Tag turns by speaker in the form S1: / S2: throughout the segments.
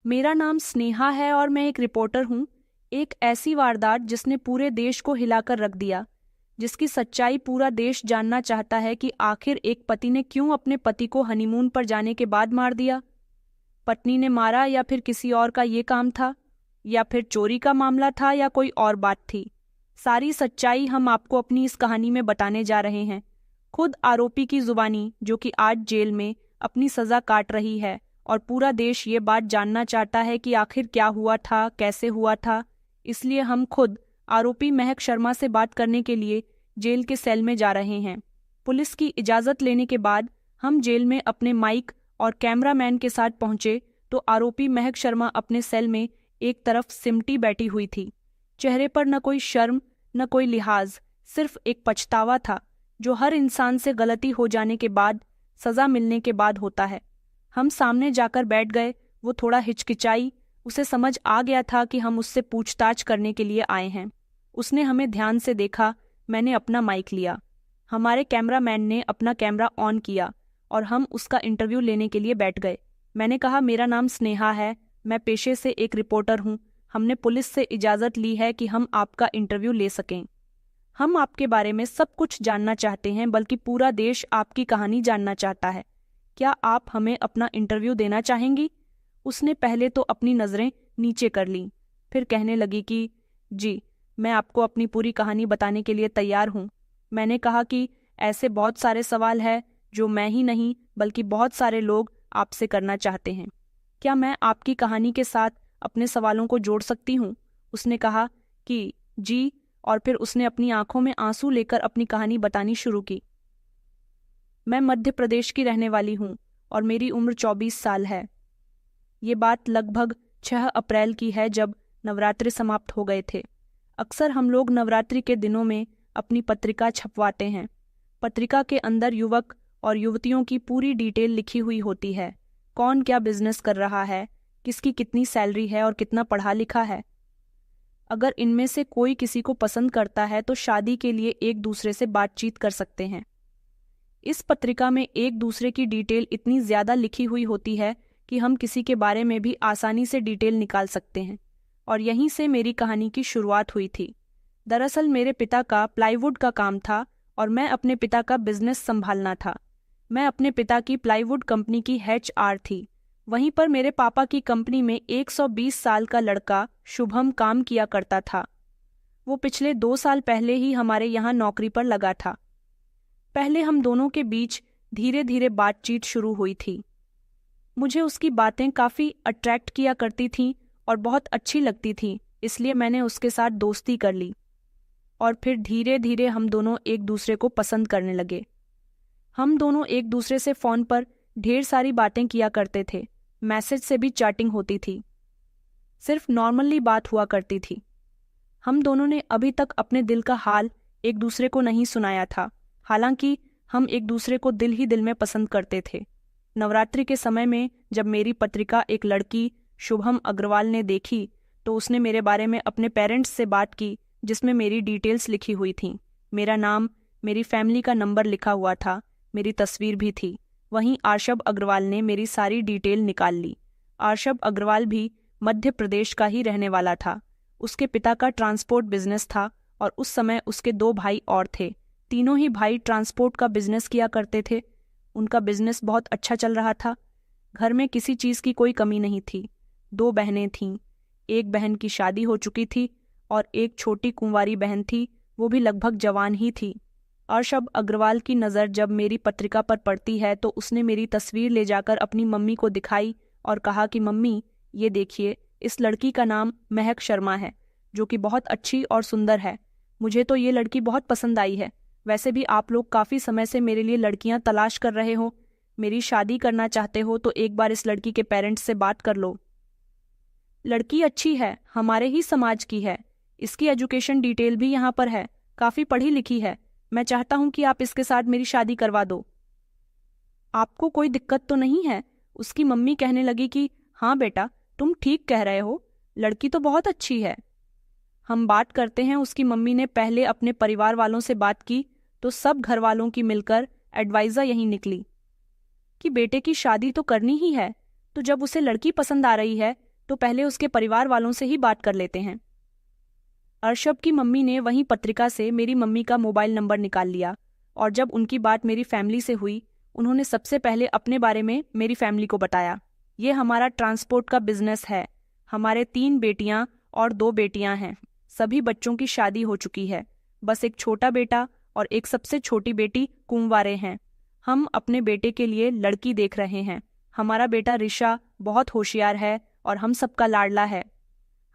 S1: मेरा नाम स्नेहा है और मैं एक रिपोर्टर हूँ। एक ऐसी वारदात जिसने पूरे देश को हिलाकर रख दिया, जिसकी सच्चाई पूरा देश जानना चाहता है कि आखिर एक पति ने क्यों अपने पति को हनीमून पर जाने के बाद मार दिया। पत्नी ने मारा या फिर किसी और का ये काम था, या फिर चोरी का मामला था, या कोई और बात थी। सारी सच्चाई हम आपको अपनी इस कहानी में बताने जा रहे हैं, खुद आरोपी की जुबानी, जो कि आज जेल में अपनी सजा काट रही है। और पूरा देश ये बात जानना चाहता है कि आखिर क्या हुआ था, कैसे हुआ था। इसलिए हम खुद आरोपी महक शर्मा से बात करने के लिए जेल के सेल में जा रहे हैं। पुलिस की इजाज़त लेने के बाद हम जेल में अपने माइक और कैमरामैन के साथ पहुंचे तो आरोपी महक शर्मा अपने सेल में एक तरफ सिमटी बैठी हुई थी। चेहरे पर न कोई शर्म, न कोई लिहाज, सिर्फ एक पछतावा था, जो हर इंसान से गलती हो जाने के बाद, सजा मिलने के बाद होता है। हम सामने जाकर बैठ गए। वो थोड़ा हिचकिचाई। उसे समझ आ गया था कि हम उससे पूछताछ करने के लिए आए हैं। उसने हमें ध्यान से देखा। मैंने अपना माइक लिया, हमारे कैमरामैन ने अपना कैमरा ऑन किया और हम उसका इंटरव्यू लेने के लिए बैठ गए। मैंने कहा, मेरा नाम स्नेहा है, मैं पेशे से एक रिपोर्टर हूँ। हमने पुलिस से इजाज़त ली है कि हम आपका इंटरव्यू ले सकें। हम आपके बारे में सब कुछ जानना चाहते हैं, बल्कि पूरा देश आपकी कहानी जानना चाहता है। क्या आप हमें अपना इंटरव्यू देना चाहेंगी? उसने पहले तो अपनी नज़रें नीचे कर लीं, फिर कहने लगी कि जी, मैं आपको अपनी पूरी कहानी बताने के लिए तैयार हूँ। मैंने कहा कि ऐसे बहुत सारे सवाल हैं जो मैं ही नहीं बल्कि बहुत सारे लोग आपसे करना चाहते हैं। क्या मैं आपकी कहानी के साथ अपने सवालों को जोड़ सकती हूँ? उसने कहा कि जी, और फिर उसने अपनी आंखों में आंसू लेकर अपनी कहानी बतानी शुरू की। मैं मध्य प्रदेश की रहने वाली हूँ और मेरी उम्र 24 साल है। ये बात लगभग 6 अप्रैल की है, जब नवरात्रि समाप्त हो गए थे। अक्सर हम लोग नवरात्रि के दिनों में अपनी पत्रिका छपवाते हैं। पत्रिका के अंदर युवक और युवतियों की पूरी डिटेल लिखी हुई होती है। कौन क्या बिजनेस कर रहा है, किसकी कितनी सैलरी है और कितना पढ़ा लिखा है। अगर इनमें से कोई किसी को पसंद करता है तो शादी के लिए एक दूसरे से बातचीत कर सकते हैं। इस पत्रिका में एक दूसरे की डिटेल इतनी ज़्यादा लिखी हुई होती है कि हम किसी के बारे में भी आसानी से डिटेल निकाल सकते हैं। और यहीं से मेरी कहानी की शुरुआत हुई थी। दरअसल मेरे पिता का प्लाईवुड का काम था और मैं अपने पिता का बिजनेस संभालना था। मैं अपने पिता की प्लाईवुड कंपनी की HR थी। वहीं पर मेरे पापा की कंपनी में 120 साल का लड़का शुभम काम किया करता था। वो पिछले 2 साल पहले ही हमारे यहाँ नौकरी पर लगा था। पहले हम दोनों के बीच धीरे धीरे बातचीत शुरू हुई थी। मुझे उसकी बातें काफ़ी अट्रैक्ट किया करती थीं और बहुत अच्छी लगती थी, इसलिए मैंने उसके साथ दोस्ती कर ली। और फिर धीरे धीरे हम दोनों एक दूसरे को पसंद करने लगे। हम दोनों एक दूसरे से फ़ोन पर ढेर सारी बातें किया करते थे। मैसेज से भी चैटिंग होती थी, सिर्फ नॉर्मली बात हुआ करती थी। हम दोनों ने अभी तक अपने दिल का हाल एक दूसरे को नहीं सुनाया था, हालांकि हम एक दूसरे को दिल ही दिल में पसंद करते थे। नवरात्रि के समय में जब मेरी पत्रिका एक लड़की शुभम अग्रवाल ने देखी तो उसने मेरे बारे में अपने पेरेंट्स से बात की, जिसमें मेरी डिटेल्स लिखी हुई थीं। मेरा नाम, मेरी फैमिली का नंबर लिखा हुआ था, मेरी तस्वीर भी थी। वहीं आर्शब अग्रवाल ने मेरी सारी डिटेल निकाल ली। आर्शब अग्रवाल भी मध्य प्रदेश का ही रहने वाला था। उसके पिता का ट्रांसपोर्ट बिजनेस था और उस समय उसके 2 भाई और थे। तीनों ही भाई ट्रांसपोर्ट का बिजनेस किया करते थे। उनका बिजनेस बहुत अच्छा चल रहा था। घर में किसी चीज़ की कोई कमी नहीं थी। 2 बहनें थीं। एक बहन की शादी हो चुकी थी और एक छोटी कुंवारी बहन थी, वो भी लगभग जवान ही थी। अर्शब अग्रवाल की नज़र जब मेरी पत्रिका पर पड़ती है तो उसने मेरी तस्वीर ले जाकर अपनी मम्मी को दिखाई और कहा कि मम्मी, ये देखिए, इस लड़की का नाम महक शर्मा है, जो कि बहुत अच्छी और सुंदर है। मुझे तो ये लड़की बहुत पसंद आई है। वैसे भी आप लोग काफ़ी समय से मेरे लिए लड़कियां तलाश कर रहे हो, मेरी शादी करना चाहते हो तो एक बार इस लड़की के पेरेंट्स से बात कर लो। लड़की अच्छी है, हमारे ही समाज की है। इसकी एजुकेशन डिटेल भी यहाँ पर है, काफ़ी पढ़ी लिखी है। मैं चाहता हूँ कि आप इसके साथ मेरी शादी करवा दो। आपको कोई दिक्कत तो नहीं है? उसकी मम्मी कहने लगी कि हाँ बेटा, तुम ठीक कह रहे हो, लड़की तो बहुत अच्छी है। हम बात करते हैं, उसकी मम्मी ने पहले अपने परिवार वालों से बात की तो सब घर वालों की मिलकर एडवाइज़र यही निकली कि बेटे की शादी तो करनी ही है। तो जब उसे लड़की पसंद आ रही है तो पहले उसके परिवार वालों से ही बात कर लेते हैं। अर्शब की मम्मी ने वहीं पत्रिका से मेरी मम्मी का मोबाइल नंबर निकाल लिया और जब उनकी बात मेरी फैमिली से हुई, उन्होंने सबसे पहले अपने बारे में मेरी फैमिली को बताया। ये हमारा ट्रांसपोर्ट का बिजनेस है। हमारे 3 बेटियां और 2 बेटियां हैं। सभी बच्चों की शादी हो चुकी है। बस एक छोटा बेटा और एक सबसे छोटी बेटी कुंवारे हैं। हम अपने बेटे के लिए लड़की देख रहे हैं। हमारा बेटा ऋषा बहुत होशियार है और हम सबका लाडला है।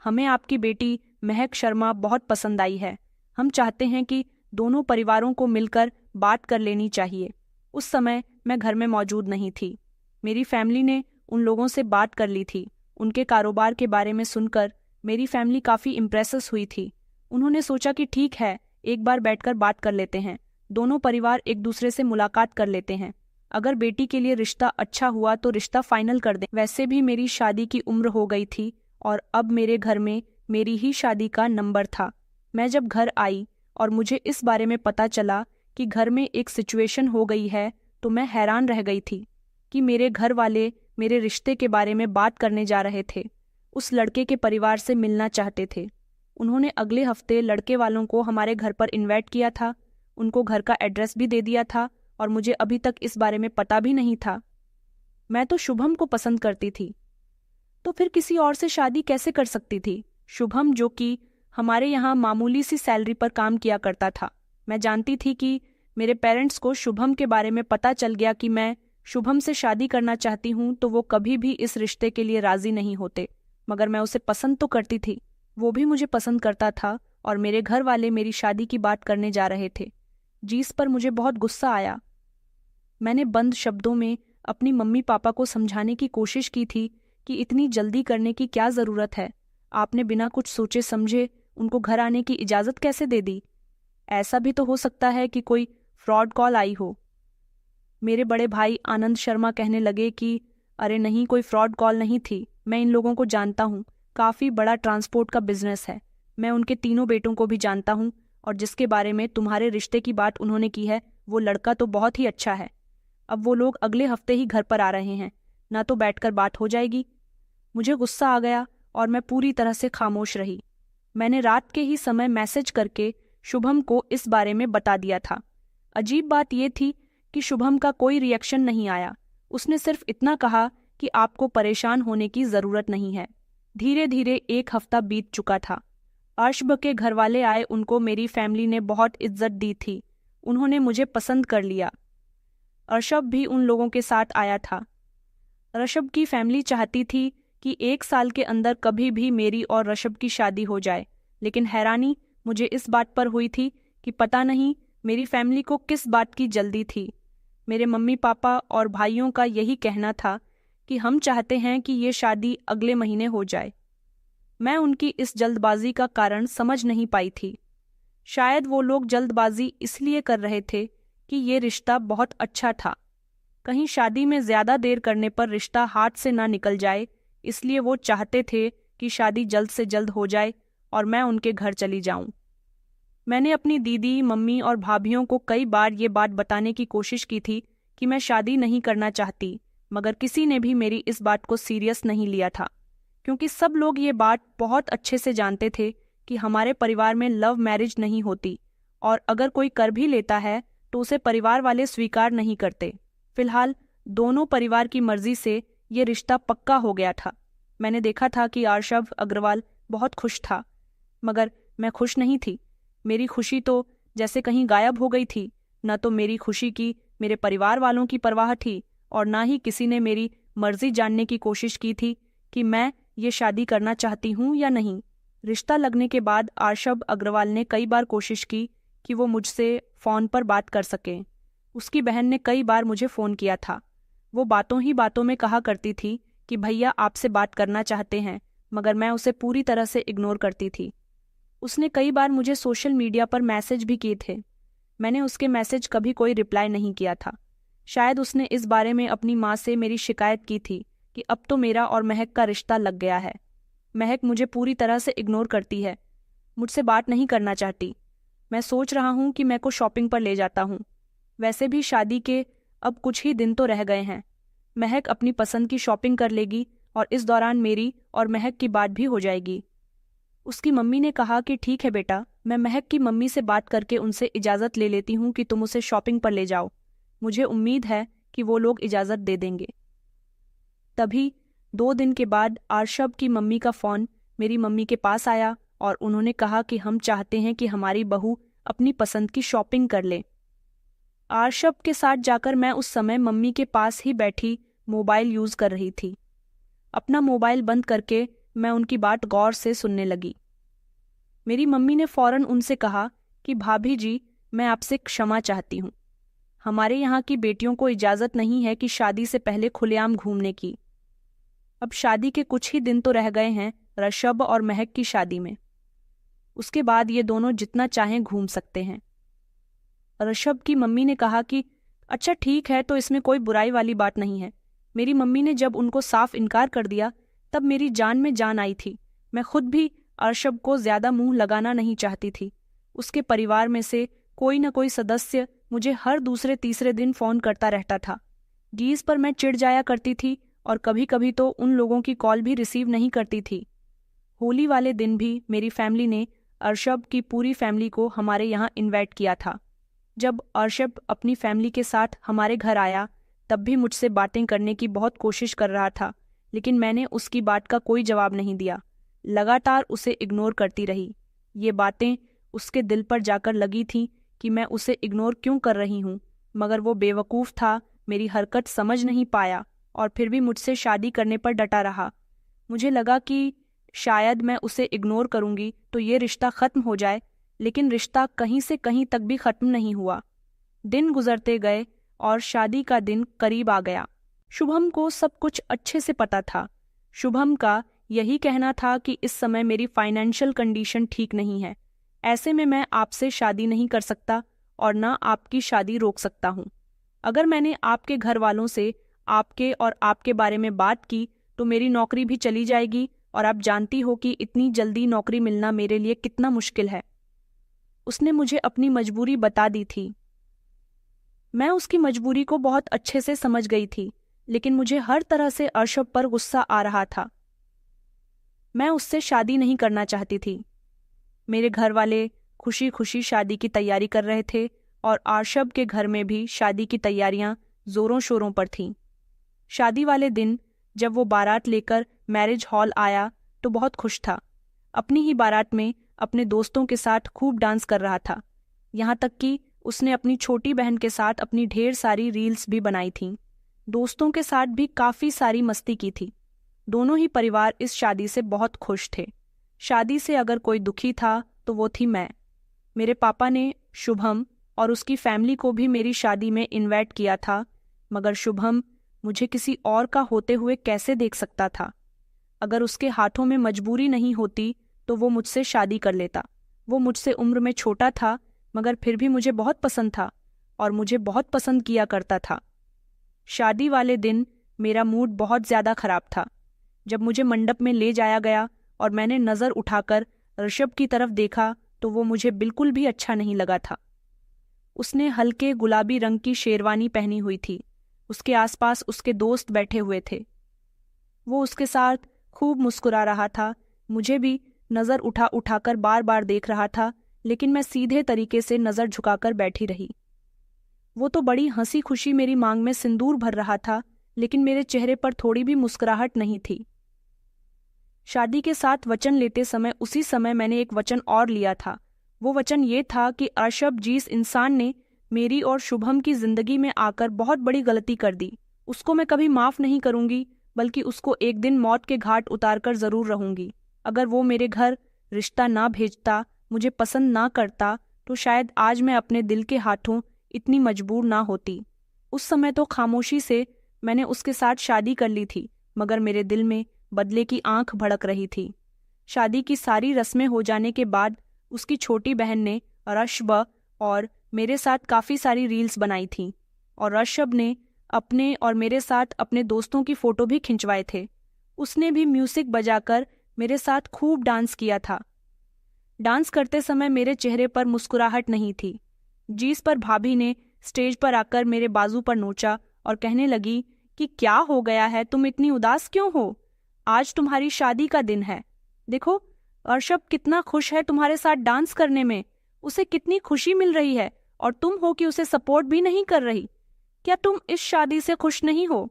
S1: हमें आपकी बेटी महक शर्मा बहुत पसंद आई है। हम चाहते हैं कि दोनों परिवारों को मिलकर बात कर लेनी चाहिए। उस समय मैं घर में मौजूद नहीं थी। मेरी फैमिली ने उन लोगों से बात कर ली थी। उनके कारोबार के बारे में सुनकर मेरी फैमिली काफ़ी इम्प्रेस हुई थी। उन्होंने सोचा कि ठीक है, एक बार बैठकर बात कर लेते हैं। दोनों परिवार एक दूसरे से मुलाकात कर लेते हैं। अगर बेटी के लिए रिश्ता अच्छा हुआ तो रिश्ता फाइनल कर दें। वैसे भी मेरी शादी की उम्र हो गई थी और अब मेरे घर में मेरी ही शादी का नंबर था। मैं जब घर आई और मुझे इस बारे में पता चला कि घर में एक सिचुएशन हो गई है तो मैं हैरान रह गई थी कि मेरे घर वाले मेरे रिश्ते के बारे में बात करने जा रहे थे। उस लड़के के परिवार से मिलना चाहते थे। उन्होंने अगले हफ्ते लड़के वालों को हमारे घर पर इनवाइट किया था। उनको घर का एड्रेस भी दे दिया था और मुझे अभी तक इस बारे में पता भी नहीं था। मैं तो शुभम को पसंद करती थी, तो फिर किसी और से शादी कैसे कर सकती थी? शुभम जो कि हमारे यहाँ मामूली सी सैलरी पर काम किया करता था। मैं जानती थी कि मेरे पेरेंट्स को शुभम के बारे में पता चल गया कि मैं शुभम से शादी करना चाहती हूँ तो वो कभी भी इस रिश्ते के लिए राजी नहीं होते। मगर मैं उसे पसंद तो करती थी, वो भी मुझे पसंद करता था और मेरे घर वाले मेरी शादी की बात करने जा रहे थे, जिस पर मुझे बहुत गुस्सा आया। मैंने बंद शब्दों में अपनी मम्मी पापा को समझाने की कोशिश की थी कि इतनी जल्दी करने की क्या ज़रूरत है। आपने बिना कुछ सोचे समझे उनको घर आने की इजाज़त कैसे दे दी? ऐसा भी तो हो सकता है कि कोई फ्रॉड कॉल आई हो। मेरे बड़े भाई आनंद शर्मा कहने लगे कि अरे नहीं, कोई फ्रॉड कॉल नहीं थी। मैं इन लोगों को जानता हूँ, काफ़ी बड़ा ट्रांसपोर्ट का बिजनेस है। मैं उनके तीनों बेटों को भी जानता हूँ और जिसके बारे में तुम्हारे रिश्ते की बात उन्होंने की है वो लड़का तो बहुत ही अच्छा है। अब वो लोग अगले हफ्ते ही घर पर आ रहे हैं, ना तो बैठकर बात हो जाएगी। मुझे गुस्सा आ गया और मैं पूरी तरह से खामोश रही। मैंने रात के ही समय मैसेज करके शुभम को इस बारे में बता दिया था। अजीब बात यह थी कि शुभम का कोई रिएक्शन नहीं आया। उसने सिर्फ इतना कहा कि आपको परेशान होने की ज़रूरत नहीं है। धीरे धीरे 1 हफ्ता बीत चुका था। अर्शब के घर वाले आए, उनको मेरी फैमिली ने बहुत इज्जत दी थी। उन्होंने मुझे पसंद कर लिया। अर्शब भी उन लोगों के साथ आया था। ऋषभ की फैमिली चाहती थी कि 1 साल के अंदर कभी भी मेरी और ऋषभ की शादी हो जाए, लेकिन हैरानी मुझे इस बात पर हुई थी कि पता नहीं मेरी फैमिली को किस बात की जल्दी थी। मेरे मम्मी पापा और भाइयों का यही कहना था कि हम चाहते हैं कि ये शादी अगले महीने हो जाए। मैं उनकी इस जल्दबाजी का कारण समझ नहीं पाई थी। शायद वो लोग जल्दबाजी इसलिए कर रहे थे कि ये रिश्ता बहुत अच्छा था। कहीं शादी में ज़्यादा देर करने पर रिश्ता हाथ से ना निकल जाए, इसलिए वो चाहते थे कि शादी जल्द से जल्द हो जाए और मैं उनके घर चली जाऊं। मैंने अपनी दीदी, मम्मी और भाभियों को कई बार ये बात बताने की कोशिश की थी कि मैं शादी नहीं करना चाहती, मगर किसी ने भी मेरी इस बात को सीरियस नहीं लिया था, क्योंकि सब लोग ये बात बहुत अच्छे से जानते थे कि हमारे परिवार में लव मैरिज नहीं होती और अगर कोई कर भी लेता है तो उसे परिवार वाले स्वीकार नहीं करते। फिलहाल दोनों परिवार की मर्जी से ये रिश्ता पक्का हो गया था। मैंने देखा था कि अर्शब अग्रवाल बहुत खुश था, मगर मैं खुश नहीं थी। मेरी खुशी तो जैसे कहीं गायब हो गई थी। न तो मेरी खुशी की मेरे परिवार वालों की परवाह थी और ना ही किसी ने मेरी मर्जी जानने की कोशिश की थी कि मैं ये शादी करना चाहती हूँ या नहीं। रिश्ता लगने के बाद अर्शब अग्रवाल ने कई बार कोशिश की कि वो मुझसे फ़ोन पर बात कर सकें। उसकी बहन ने कई बार मुझे फ़ोन किया था। वो बातों ही बातों में कहा करती थी कि भैया आपसे बात करना चाहते हैं, मगर मैं उसे पूरी तरह से इग्नोर करती थी। उसने कई बार मुझे सोशल मीडिया पर मैसेज भी किए थे। मैंने उसके मैसेज कभी कोई रिप्लाई नहीं किया था। शायद उसने इस बारे में अपनी माँ से मेरी शिकायत की थी कि अब तो मेरा और महक का रिश्ता लग गया है। महक मुझे पूरी तरह से इग्नोर करती है, मुझसे बात नहीं करना चाहती। मैं सोच रहा हूँ कि मैं को शॉपिंग पर ले जाता हूँ। वैसे भी शादी के अब कुछ ही दिन तो रह गए हैं। महक अपनी पसंद की शॉपिंग कर लेगी और इस दौरान मेरी और महक की बात भी हो जाएगी। उसकी मम्मी ने कहा कि ठीक है बेटा, मैं महक की मम्मी से बात करके उनसे इजाज़त ले लेती हूँ कि तुम उसे शॉपिंग पर ले जाओ। मुझे उम्मीद है कि वो लोग इजाज़त दे देंगे। तभी 2 दिन के बाद आरशब की मम्मी का फ़ोन मेरी मम्मी के पास आया और उन्होंने कहा कि हम चाहते हैं कि हमारी बहू अपनी पसंद की शॉपिंग कर ले। आरशब के साथ जाकर मैं उस समय मम्मी के पास ही बैठी मोबाइल यूज़ कर रही थी। अपना मोबाइल बंद करके मैं उनकी बात गौर से सुनने लगी। मेरी मम्मी ने फ़ौरन उनसे कहा कि भाभी जी, मैं आपसे क्षमा चाहती हूँ। हमारे यहाँ की बेटियों को इजाज़त नहीं है कि शादी से पहले खुलेआम घूमने की। अब शादी के कुछ ही दिन तो रह गए हैं रशब और महक की शादी में। उसके बाद ये दोनों जितना चाहें घूम सकते हैं। रशब की मम्मी ने कहा कि अच्छा ठीक है, तो इसमें कोई बुराई वाली बात नहीं है। मेरी मम्मी ने जब उनको साफ इनकार कर दिया तब मेरी जान में जान आई थी। मैं खुद भी अरशब को ज्यादा मुंह लगाना नहीं चाहती थी। उसके परिवार में से कोई न कोई सदस्य मुझे हर दूसरे तीसरे दिन फोन करता रहता था, जिस पर मैं चिढ़ जाया करती थी और कभी कभी तो उन लोगों की कॉल भी रिसीव नहीं करती थी। होली वाले दिन भी मेरी फैमिली ने अरशब की पूरी फैमिली को हमारे यहाँ इनवाइट किया था। जब अरशब अपनी फैमिली के साथ हमारे घर आया तब भी मुझसे बातें करने की बहुत कोशिश कर रहा था, लेकिन मैंने उसकी बात का कोई जवाब नहीं दिया। लगातार उसे इग्नोर करती रही। ये बातें उसके दिल पर जाकर लगी थीं कि मैं उसे इग्नोर क्यों कर रही हूँ, मगर वो बेवकूफ़ था, मेरी हरकत समझ नहीं पाया और फिर भी मुझसे शादी करने पर डटा रहा। मुझे लगा कि शायद मैं उसे इग्नोर करूँगी तो ये रिश्ता ख़त्म हो जाए, लेकिन रिश्ता कहीं से कहीं तक भी ख़त्म नहीं हुआ। दिन गुजरते गए और शादी का दिन करीब आ गया। शुभम को सब कुछ अच्छे से पता था। शुभम का यही कहना था कि इस समय मेरी फाइनेंशियल कंडीशन ठीक नहीं है, ऐसे में मैं आपसे शादी नहीं कर सकता और ना आपकी शादी रोक सकता हूँ। अगर मैंने आपके घर वालों से आपके और आपके बारे में बात की तो मेरी नौकरी भी चली जाएगी और आप जानती हो कि इतनी जल्दी नौकरी मिलना मेरे लिए कितना मुश्किल है। उसने मुझे अपनी मजबूरी बता दी थी। मैं उसकी मजबूरी को बहुत अच्छे से समझ गई थी, लेकिन मुझे हर तरह से अरशब पर गुस्सा आ रहा था। मैं उससे शादी नहीं करना चाहती थी। मेरे घर वाले खुशी खुशी शादी की तैयारी कर रहे थे और अरशब के घर में भी शादी की तैयारियां जोरों शोरों पर थीं। शादी वाले दिन जब वो बारात लेकर मैरिज हॉल आया तो बहुत खुश था। अपनी ही बारात में अपने दोस्तों के साथ खूब डांस कर रहा था। यहाँ तक कि उसने अपनी छोटी बहन के साथ अपनी ढेर सारी रील्स भी बनाई थीं। दोस्तों के साथ भी काफ़ी सारी मस्ती की थी। दोनों ही परिवार इस शादी से बहुत खुश थे। शादी से अगर कोई दुखी था तो वो थी मैं। मेरे पापा ने शुभम और उसकी फैमिली को भी मेरी शादी में इनवाइट किया था, मगर शुभम मुझे किसी और का होते हुए कैसे देख सकता था। अगर उसके हाथों में मजबूरी नहीं होती तो वो मुझसे शादी कर लेता। वो मुझसे उम्र में छोटा था, मगर फिर भी मुझे बहुत पसंद था और मुझे बहुत पसंद किया करता था। शादी वाले दिन मेरा मूड बहुत ज़्यादा खराब था। जब मुझे मंडप में ले जाया गया और मैंने नज़र उठाकर ऋषभ की तरफ देखा तो वो मुझे बिल्कुल भी अच्छा नहीं लगा था। उसने हल्के गुलाबी रंग की शेरवानी पहनी हुई थी। उसके आसपास उसके दोस्त बैठे हुए थे। वो उसके साथ खूब मुस्कुरा रहा था। मुझे भी नज़र उठाकर बार बार देख रहा था, लेकिन मैं सीधे तरीके से नज़र झुकाकर बैठी रही। वो तो बड़ी हंसी खुशी मेरी मांग में सिंदूर भर रहा था, लेकिन मेरे चेहरे पर थोड़ी भी मुस्कुराहट नहीं थी। शादी के साथ वचन लेते समय उसी समय मैंने एक वचन और लिया था। वो वचन ये था कि अरशब जिस इंसान ने मेरी और शुभम की जिंदगी में आकर बहुत बड़ी गलती कर दी, उसको मैं कभी माफ़ नहीं करूंगी, बल्कि उसको एक दिन मौत के घाट उतारकर ज़रूर रहूंगी। अगर वो मेरे घर रिश्ता ना भेजता, मुझे पसंद ना करता, तो शायद आज मैं अपने दिल के हाथों इतनी मजबूर ना होती। उस समय तो खामोशी से मैंने उसके साथ शादी कर ली थी, मगर मेरे दिल में बदले की आंख भड़क रही थी। शादी की सारी रस्में हो जाने के बाद उसकी छोटी बहन ने रशब और मेरे साथ काफ़ी सारी रील्स बनाई थीं और रशब ने अपने और मेरे साथ अपने दोस्तों की फ़ोटो भी खिंचवाए थे। उसने भी म्यूज़िक बजाकर मेरे साथ खूब डांस किया था। डांस करते समय मेरे चेहरे पर मुस्कुराहट नहीं थी, जिस पर भाभी ने स्टेज पर आकर मेरे बाजू पर नोचा और कहने लगी कि क्या हो गया है, तुम इतनी उदास क्यों हो? आज तुम्हारी शादी का दिन है। देखो, अर्शब कितना खुश है तुम्हारे साथ डांस करने में। उसे कितनी खुशी मिल रही है और तुम हो कि उसे सपोर्ट भी नहीं कर रही। क्या तुम इस शादी से खुश नहीं हो?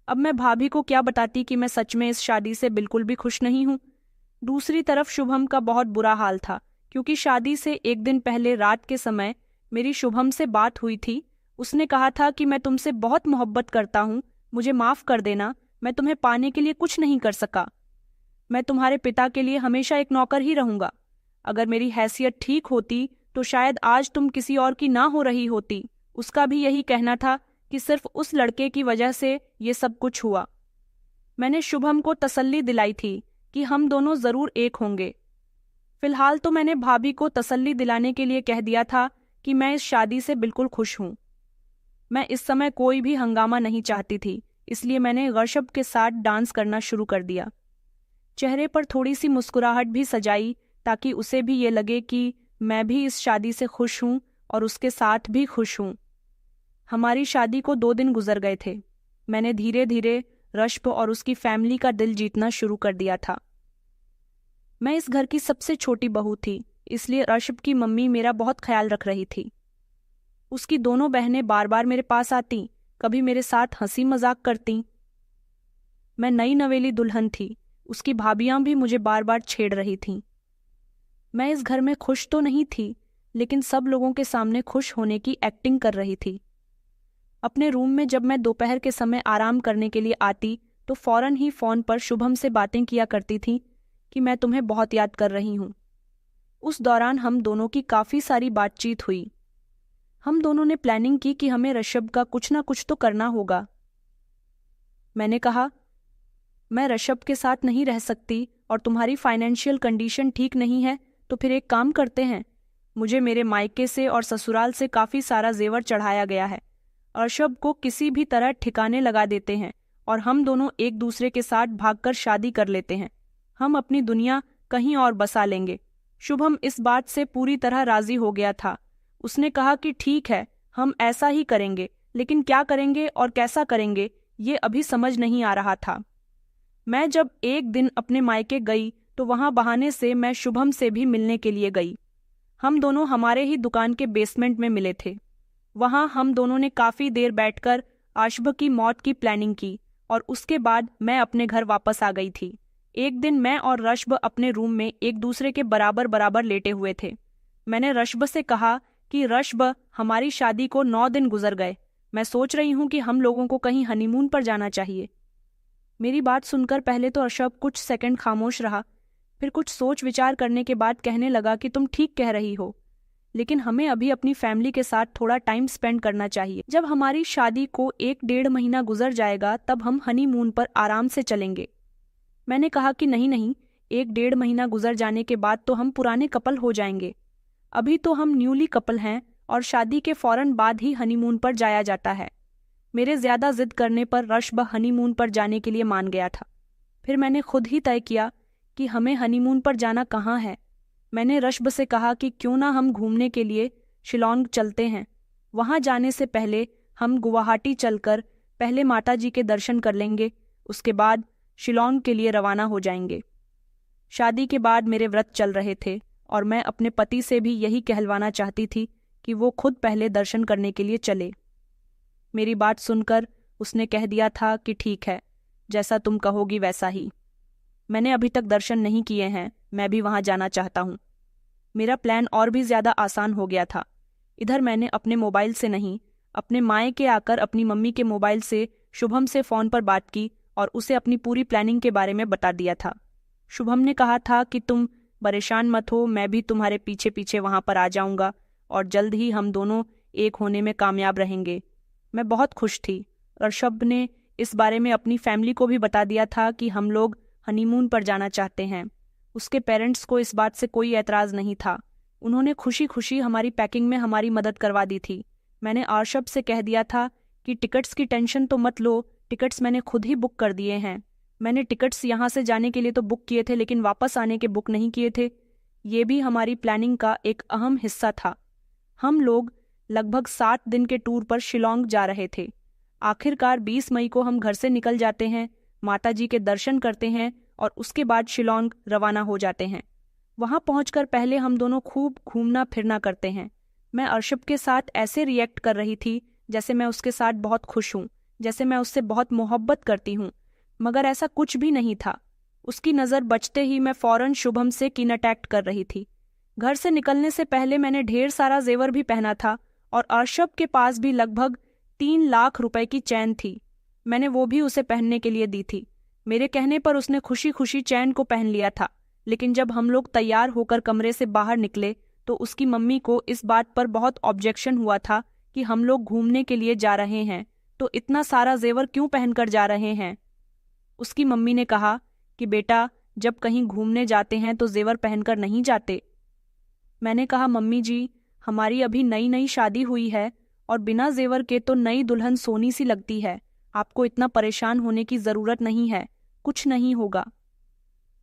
S1: अब मैं भाभी को क्या बताती कि मैं सच में इस शादी से बिल्कुल भी खुश नहीं हूँ। दूसरी तरफ शुभम का बहुत बुरा हाल था, क्योंकि शादी से एक दिन पहले रात के समय मेरी शुभम से बात हुई थी। उसने कहा था कि मैं तुमसे बहुत मोहब्बत करता हूँ, मुझे माफ कर देना, मैं तुम्हें पाने के लिए कुछ नहीं कर सका। मैं तुम्हारे पिता के लिए हमेशा एक नौकर ही रहूंगा। अगर मेरी हैसियत ठीक होती तो शायद आज तुम किसी और की ना हो रही होती। उसका भी यही कहना था कि सिर्फ उस लड़के की वजह से ये सब कुछ हुआ। मैंने शुभम को तसल्ली दिलाई थी कि हम दोनों जरूर एक होंगे। फिलहाल तो मैंने भाभी को तसल्ली दिलाने के लिए कह दिया था कि मैं इस शादी से बिल्कुल खुश हूँ। मैं इस समय कोई भी हंगामा नहीं चाहती थी, इसलिए मैंने गौशब के साथ डांस करना शुरू कर दिया। चेहरे पर थोड़ी सी मुस्कुराहट भी सजाई ताकि उसे भी ये लगे कि मैं भी इस शादी से खुश हूँ और उसके साथ भी खुश हूँ। हमारी शादी को 2 दिन गुजर गए थे। मैंने धीरे धीरे रश्ब और उसकी फैमिली का दिल जीतना शुरू कर दिया था। मैं इस घर की सबसे छोटी बहू थी, इसलिए रश्ब की मम्मी मेरा बहुत ख्याल रख रही थी। उसकी दोनों बहनें बार बार मेरे पास आती, कभी मेरे साथ हंसी मजाक करती। मैं नई नवेली दुल्हन थी, उसकी भाभियां भी मुझे बार बार छेड़ रही थीं। मैं इस घर में खुश तो नहीं थी, लेकिन सब लोगों के सामने खुश होने की एक्टिंग कर रही थी। अपने रूम में जब मैं दोपहर के समय आराम करने के लिए आती तो फौरन ही फोन पर शुभम से बातें किया करती थी कि मैं तुम्हें बहुत याद कर रही हूँ। उस दौरान हम दोनों की काफ़ी सारी बातचीत हुई। हम दोनों ने प्लानिंग की कि हमें ऋषभ का कुछ ना कुछ तो करना होगा। मैंने कहा, मैं ऋषभ के साथ नहीं रह सकती और तुम्हारी फाइनेंशियल कंडीशन ठीक नहीं है, तो फिर एक काम करते हैं। मुझे मेरे मायके से और ससुराल से काफ़ी सारा जेवर चढ़ाया गया है। ऋषभ को किसी भी तरह ठिकाने लगा देते हैं और हम दोनों एक दूसरे के साथ भागकर शादी कर लेते हैं। हम अपनी दुनिया कहीं और बसा लेंगे। शुभम इस बात से पूरी तरह राजी हो गया था। उसने कहा कि ठीक है, हम ऐसा ही करेंगे, लेकिन क्या करेंगे और कैसा करेंगे ये अभी समझ नहीं आ रहा था। मैं जब एक दिन अपने मायके गई तो वहां बहाने से मैं शुभम से भी मिलने के लिए गई। हम दोनों हमारे ही दुकान के बेसमेंट में मिले थे। वहां हम दोनों ने काफ़ी देर बैठकर आशब की मौत की प्लानिंग की और उसके बाद मैं अपने घर वापस आ गई थी। एक दिन मैं और रश्ब अपने रूम में एक दूसरे के बराबर बराबर लेटे हुए थे। मैंने रश्ब से कहा कि रश्ब, हमारी शादी को 9 दिन गुजर गए। मैं सोच रही हूँ कि हम लोगों को कहीं हनीमून पर जाना चाहिए। मेरी बात सुनकर पहले तो रश्ब कुछ सेकंड खामोश रहा, फिर कुछ सोच विचार करने के बाद कहने लगा कि तुम ठीक कह रही हो, लेकिन हमें अभी अपनी फैमिली के साथ थोड़ा टाइम स्पेंड करना चाहिए। जब हमारी शादी को 1-1.5 महीना गुजर जाएगा तब हम हनीमून पर आराम से चलेंगे। मैंने कहा कि नहीं, 1-1.5 महीना गुजर जाने के बाद तो हम पुराने कपल हो जाएंगे। अभी तो हम न्यूली कपल हैं और शादी के फौरन बाद ही हनीमून पर जाया जाता है। मेरे ज्यादा जिद करने पर रश्ब हनीमून पर जाने के लिए मान गया था। फिर मैंने खुद ही तय किया कि हमें हनीमून पर जाना कहाँ है। मैंने रश्ब से कहा कि क्यों ना हम घूमने के लिए शिलोंग चलते हैं। वहां जाने से पहले हम गुवाहाटी चलकर पहले माताजी के दर्शन कर लेंगे, उसके बाद शिलोंग के लिए रवाना हो जाएंगे। शादी के बाद मेरे व्रत चल रहे थे और मैं अपने पति से भी यही कहलवाना चाहती थी कि वो खुद पहले दर्शन करने के लिए चले। मेरी बात सुनकर उसने कह दिया था कि ठीक है, जैसा तुम कहोगी वैसा ही। मैंने अभी तक दर्शन नहीं किए हैं, मैं भी वहां जाना चाहता हूँ। मेरा प्लान और भी ज्यादा आसान हो गया था। इधर मैंने अपने मोबाइल से नहीं, अपने मायके आकर अपनी मम्मी के मोबाइल से शुभम से फ़ोन पर बात की और उसे अपनी पूरी प्लानिंग के बारे में बता दिया था। शुभम ने कहा था कि तुम परेशान मत हो, मैं भी तुम्हारे पीछे पीछे वहां पर आ जाऊंगा और जल्द ही हम दोनों एक होने में कामयाब रहेंगे। मैं बहुत खुश थी। ऋषभ ने इस बारे में अपनी फैमिली को भी बता दिया था कि हम लोग हनीमून पर जाना चाहते हैं। उसके पेरेंट्स को इस बात से कोई एतराज़ नहीं था। उन्होंने खुशी खुशी हमारी पैकिंग में हमारी मदद करवा दी थी। मैंने आर्शब से कह दिया था कि टिकट्स की टेंशन तो मत लो, टिकट्स मैंने खुद ही बुक कर दिए हैं। मैंने टिकट्स यहाँ से जाने के लिए तो बुक किए थे, लेकिन वापस आने के बुक नहीं किए थे। ये भी हमारी प्लानिंग का एक अहम हिस्सा था। हम लोग लगभग 7 दिन के टूर पर शिलोंग जा रहे थे। आखिरकार 20 मई को हम घर से निकल जाते हैं। माताजी के दर्शन करते हैं और उसके बाद शिलोंग रवाना हो जाते हैं। वहां पहुंचकर पहले हम दोनों खूब घूमना फिरना करते हैं। मैं अर्शब के साथ ऐसे रिएक्ट कर रही थी जैसे मैं उसके साथ बहुत खुश हूँ, जैसे मैं उससे बहुत मोहब्बत करती हूँ, मगर ऐसा कुछ भी नहीं था। उसकी नज़र बचते ही मैं फौरन शुभम से किनटैक्ट कर रही थी। घर से निकलने से पहले मैंने ढेर सारा जेवर भी पहना था और अर्शब के पास भी लगभग 3 लाख रुपए की चैन थी। मैंने वो भी उसे पहनने के लिए दी थी। मेरे कहने पर उसने खुशी खुशी चैन को पहन लिया था, लेकिन जब हम लोग तैयार होकर कमरे से बाहर निकले तो उसकी मम्मी को इस बात पर बहुत ऑब्जेक्शन हुआ था कि हम लोग घूमने के लिए जा रहे हैं तो इतना सारा जेवर क्यों पहनकर जा रहे हैं। उसकी मम्मी ने कहा कि बेटा, जब कहीं घूमने जाते हैं तो जेवर पहनकर नहीं जाते। मैंने कहा, मम्मी जी, हमारी अभी नई नई शादी हुई है और बिना जेवर के तो नई दुल्हन सोनी सी लगती है। आपको इतना परेशान होने की जरूरत नहीं है, कुछ नहीं होगा।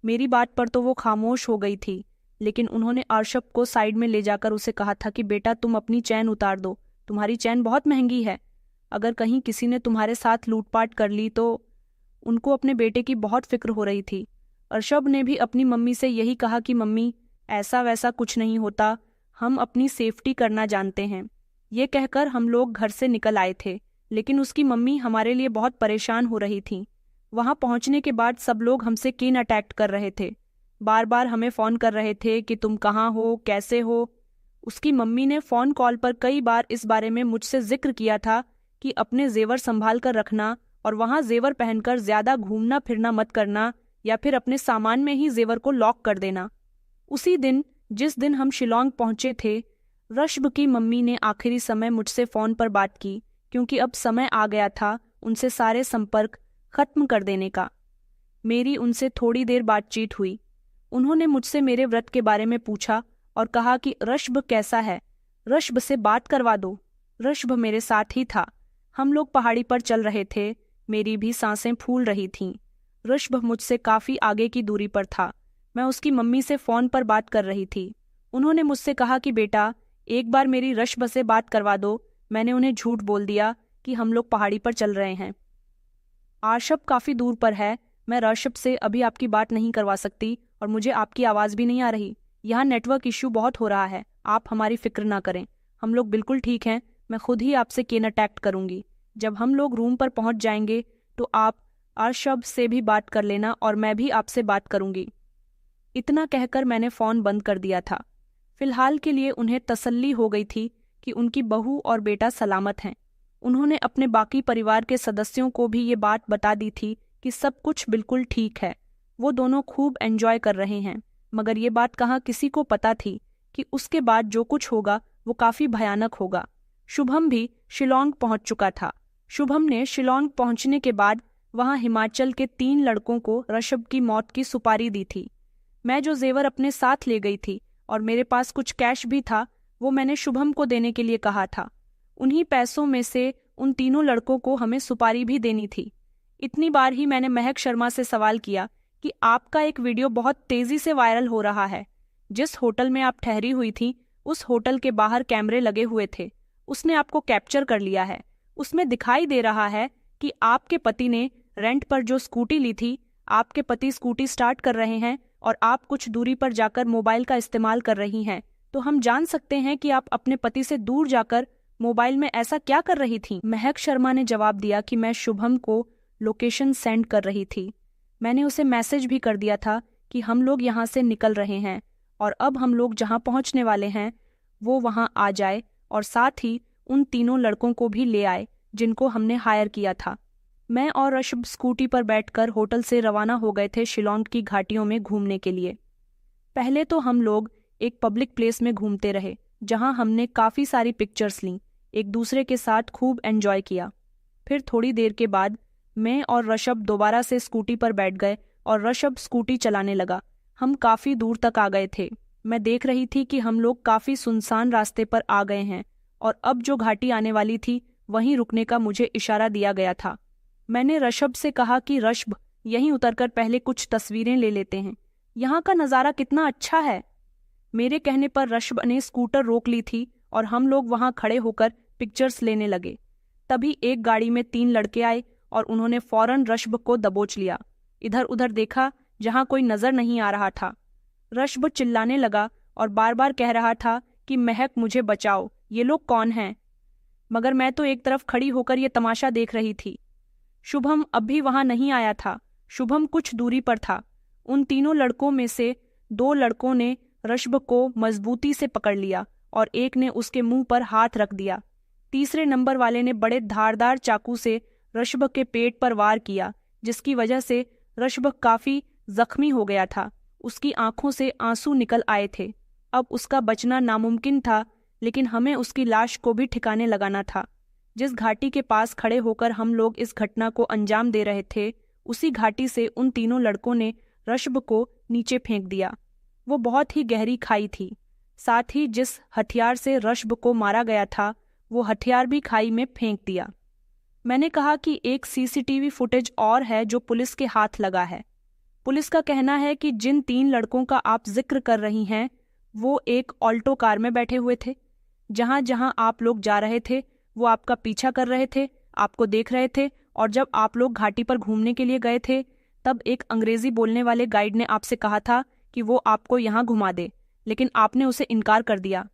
S1: मेरी बात पर तो वो खामोश हो गई थी, लेकिन उन्होंने अर्शब को साइड में ले जाकर उसे कहा था कि बेटा, तुम अपनी चैन उतार दो, तुम्हारी चैन बहुत महंगी है। अगर कहीं किसी ने तुम्हारे साथ लूटपाट कर ली तो। उनको अपने बेटे की बहुत फिक्र हो रही थी। अर्शब ने भी अपनी मम्मी से यही कहा कि मम्मी, ऐसा वैसा कुछ नहीं होता, हम अपनी सेफ्टी करना जानते हैं। ये कहकर हम लोग घर से निकल आए थे, लेकिन उसकी मम्मी हमारे लिए बहुत परेशान हो रही थी। वहां पहुंचने के बाद सब लोग हमसे कीन अटैक कर रहे थे, बार बार हमें फ़ोन कर रहे थे कि तुम कहाँ हो, कैसे हो। उसकी मम्मी ने फ़ोन कॉल पर कई बार इस बारे में मुझसे जिक्र किया था कि अपने जेवर संभाल कर रखना और वहां जेवर पहनकर ज्यादा घूमना फिरना मत करना, या फिर अपने सामान में ही जेवर को लॉक कर देना। उसी दिन, जिस दिन हम शिलोंग पहुंचे थे, रश्ब की मम्मी ने आखिरी समय मुझसे फ़ोन पर बात की, क्योंकि अब समय आ गया था उनसे सारे संपर्क खत्म कर देने का। मेरी उनसे थोड़ी देर बातचीत हुई। उन्होंने मुझसे मेरे व्रत के बारे में पूछा और कहा कि रश्ब कैसा है, रश्ब से बात करवा दो। रश्ब मेरे साथ ही था। हम लोग पहाड़ी पर चल रहे थे, मेरी भी सांसें फूल रही थीं। रश्ब मुझसे काफ़ी आगे की दूरी पर था। मैं उसकी मम्मी से फ़ोन पर बात कर रही थी। उन्होंने मुझसे कहा कि बेटा, एक बार मेरी रश्ब से बात करवा दो। मैंने उन्हें झूठ बोल दिया कि हम लोग पहाड़ी पर चल रहे हैं। अर्शब काफ़ी दूर पर है, मैं रश्ब से अभी आपकी बात नहीं करवा सकती और मुझे आपकी आवाज़ भी नहीं आ रही। यहाँ नेटवर्क इश्यू बहुत हो रहा है, आप हमारी फिक्र ना करें, हम लोग बिल्कुल ठीक हैं। मैं खुद ही आपसे कनेक्ट करूँगी। जब हम लोग रूम पर पहुँच जाएंगे तो आप अर्शब से भी बात कर लेना और मैं भी आपसे बात करूँगी। इतना कहकर मैंने फ़ोन बंद कर दिया था। फिलहाल के लिए उन्हें तसल्ली हो गई थी कि उनकी बहू और बेटा सलामत हैं। उन्होंने अपने बाकी परिवार के सदस्यों को भी ये बात बता दी थी कि सब कुछ बिल्कुल ठीक है, वो दोनों खूब एंजॉय कर रहे हैं। मगर ये बात कहाँ किसी को पता थी कि उसके बाद जो कुछ होगा वो काफ़ी भयानक होगा। शुभम भी शिलोंग पहुंच चुका था। शुभम ने शिलोंग पहुंचने के बाद वहां हिमाचल के 3 लड़कों को रश्ब की मौत की सुपारी दी थी। मैं जो जेवर अपने साथ ले गई थी और मेरे पास कुछ कैश भी था, वो मैंने शुभम को देने के लिए कहा था। उन्हीं पैसों में से उन तीनों लड़कों को हमें सुपारी भी देनी थी। इतनी बार ही मैंने महक शर्मा से सवाल किया कि आपका एक वीडियो बहुत तेजी से वायरल हो रहा है। जिस होटल में आप ठहरी हुई थी, उस होटल के बाहर कैमरे लगे हुए थे। उसने आपको कैप्चर कर लिया है। उसमें दिखाई दे रहा है कि आपके पति ने रेंट पर जो स्कूटी ली थी, आपके पति स्कूटी स्टार्ट कर रहे हैं और आप कुछ दूरी पर जाकर मोबाइल का इस्तेमाल कर रही हैं। तो हम जान सकते हैं कि आप अपने पति से दूर जाकर मोबाइल में ऐसा क्या कर रही थीं? महक शर्मा ने जवाब दिया कि मैं शुभम को लोकेशन सेंड कर रही थी। मैंने उसे मैसेज भी कर दिया था कि हम लोग यहाँ से निकल रहे हैं और अब हम लोग जहाँ पहुँचने वाले हैं वो वहाँ आ जाए और साथ ही उन तीनों लड़कों को भी ले आए जिनको हमने हायर किया था। मैं और रश्ब स्कूटी पर बैठकर होटल से रवाना हो गए थे शिलोंग की घाटियों में घूमने के लिए। पहले तो हम लोग एक पब्लिक प्लेस में घूमते रहे, जहां हमने काफ़ी सारी पिक्चर्स लीं, एक दूसरे के साथ खूब एंजॉय किया। फिर थोड़ी देर के बाद मैं और रश्ब दोबारा से स्कूटी पर बैठ गए और रश्ब स्कूटी चलाने लगा। हम काफ़ी दूर तक आ गए थे। मैं देख रही थी कि हम लोग काफ़ी सुनसान रास्ते पर आ गए हैं और अब जो घाटी आने वाली थी वहीं रुकने का मुझे इशारा दिया गया था। मैंने रश्ब से कहा कि रश्ब, यहीं उतरकर पहले कुछ तस्वीरें ले लेते हैं, यहाँ का नज़ारा कितना अच्छा है। मेरे कहने पर रश्ब ने स्कूटर रोक ली थी और हम लोग वहाँ खड़े होकर पिक्चर्स लेने लगे। तभी एक गाड़ी में 3 लड़के आए। और उन्होंने फौरन रश्ब को दबोच लिया। इधर उधर देखा, जहां कोई नजर नहीं आ रहा था। रश्ब चिल्लाने लगा और बार बार कह रहा था कि महक, मुझे बचाओ, ये लोग कौन हैं? मगर मैं तो एक तरफ खड़ी होकर ये तमाशा देख रही थी। शुभम अब भी वहां नहीं आया था। शुभम कुछ दूरी पर था। उन तीनों लड़कों में से 2 लड़कों ने रश्ब को मजबूती से पकड़ लिया और एक ने उसके मुंह पर हाथ रख दिया। तीसरे नंबर वाले ने बड़े धारदार चाकू से रश्ब के पेट पर वार किया, जिसकी वजह से रश्ब काफी जख्मी हो गया था। उसकी आंखों से आंसू निकल आए थे। अब उसका बचना नामुमकिन था, लेकिन हमें उसकी लाश को भी ठिकाने लगाना था। जिस घाटी के पास खड़े होकर हम लोग इस घटना को अंजाम दे रहे थे, उसी घाटी से उन तीनों लड़कों ने रश्ब को नीचे फेंक दिया। वो बहुत ही गहरी खाई थी। साथ ही जिस हथियार से रश्ब को मारा गया था, वो हथियार भी खाई में फेंक दिया। मैंने कहा कि एक सीसीटीवी फुटेज और है जो पुलिस के हाथ लगा है। पुलिस का कहना है कि जिन 3 लड़कों का आप जिक्र कर रही हैं, वो एक ऑल्टो कार में बैठे हुए थे। जहां जहां आप लोग जा रहे थे, वो आपका पीछा कर रहे थे, आपको देख रहे थे, और जब आप लोग घाटी पर घूमने के लिए गए थे, तब एक अंग्रेजी बोलने वाले गाइड ने आपसे कहा था कि वो आपको यहाँ घुमा दे, लेकिन आपने उसे इनकार कर दिया।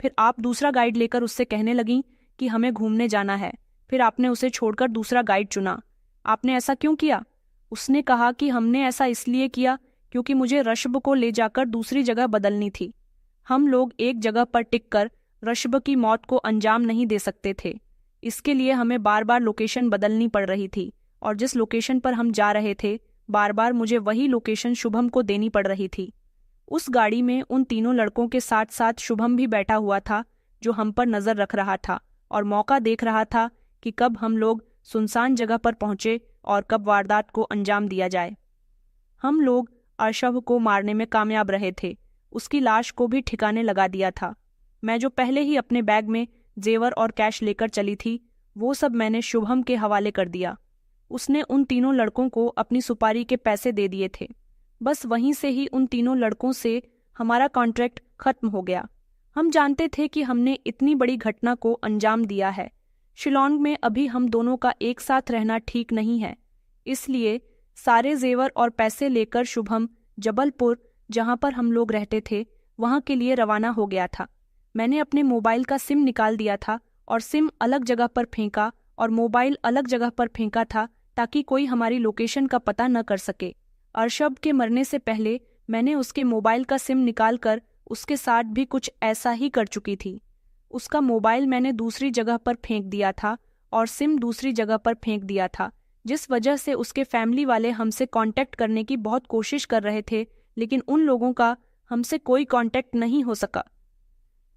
S1: फिर आप दूसरा गाइड लेकर उससे कहने लगीं कि हमें घूमने जाना है। फिर आपने उसे छोड़कर दूसरा गाइड चुना। आपने ऐसा क्यों किया? उसने कहा कि हमने ऐसा इसलिए किया क्योंकि मुझे रश्ब को ले जाकर दूसरी जगह बदलनी थी। हम लोग एक जगह पर टिककर रश्ब की मौत को अंजाम नहीं दे सकते थे। इसके लिए हमें बार बार लोकेशन बदलनी पड़ रही थी, और जिस लोकेशन पर हम जा रहे थे, बार बार मुझे वही लोकेशन शुभम को देनी पड़ रही थी। उस गाड़ी में उन तीनों लड़कों के साथ साथ शुभम भी बैठा हुआ था, जो हम पर नजर रख रहा था और मौका देख रहा था कि कब हम लोग सुनसान जगह पर पहुंचे और कब वारदात को अंजाम दिया जाए। हम लोग अर्शव को मारने में कामयाब रहे थे। उसकी लाश को भी ठिकाने लगा दिया था। मैं जो पहले ही अपने बैग में जेवर और कैश लेकर चली थी, वो सब मैंने शुभम के हवाले कर दिया। उसने उन तीनों लड़कों को अपनी सुपारी के पैसे दे दिए थे। बस वहीं से ही उन तीनों लड़कों से हमारा कॉन्ट्रैक्ट खत्म हो गया। हम जानते थे कि हमने इतनी बड़ी घटना को अंजाम दिया है। शिलोंग में अभी हम दोनों का एक साथ रहना ठीक नहीं है। इसलिए सारे जेवर और पैसे लेकर शुभम जबलपुर, जहां पर हम लोग रहते थे, वहां के लिए रवाना हो गया था। मैंने अपने मोबाइल का सिम निकाल दिया था और सिम अलग जगह पर फेंका और मोबाइल अलग जगह पर फेंका था, ताकि कोई हमारी लोकेशन का पता न कर सके। अर्शब के मरने से पहले मैंने उसके मोबाइल का सिम निकालकर उसके साथ भी कुछ ऐसा ही कर चुकी थी। उसका मोबाइल मैंने दूसरी जगह पर फेंक दिया था और सिम दूसरी जगह पर फेंक दिया था, जिस वजह से उसके फैमिली वाले हमसे कांटेक्ट करने की बहुत कोशिश कर रहे थे, लेकिन उन लोगों का हमसे कोई कांटेक्ट नहीं हो सका।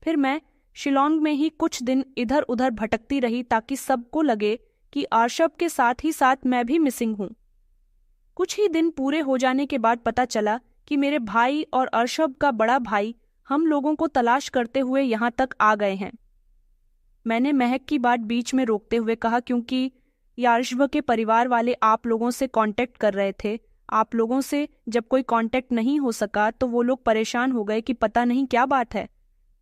S1: फिर मैं शिलोंग में ही कुछ दिन इधर उधर भटकती रही, ताकि सबको लगे कि अर्शब के साथ ही साथ मैं भी मिसिंग हूँ। कुछ ही दिन पूरे हो जाने के बाद पता चला कि मेरे भाई और अर्शब का बड़ा भाई हम लोगों को तलाश करते हुए यहाँ तक आ गए हैं। मैंने महक की बात बीच में रोकते हुए कहा, क्योंकि अर्शब के परिवार वाले आप लोगों से कांटेक्ट कर रहे थे। आप लोगों से जब कोई कांटेक्ट नहीं हो सका तो वो लोग परेशान हो गए कि पता नहीं क्या बात है।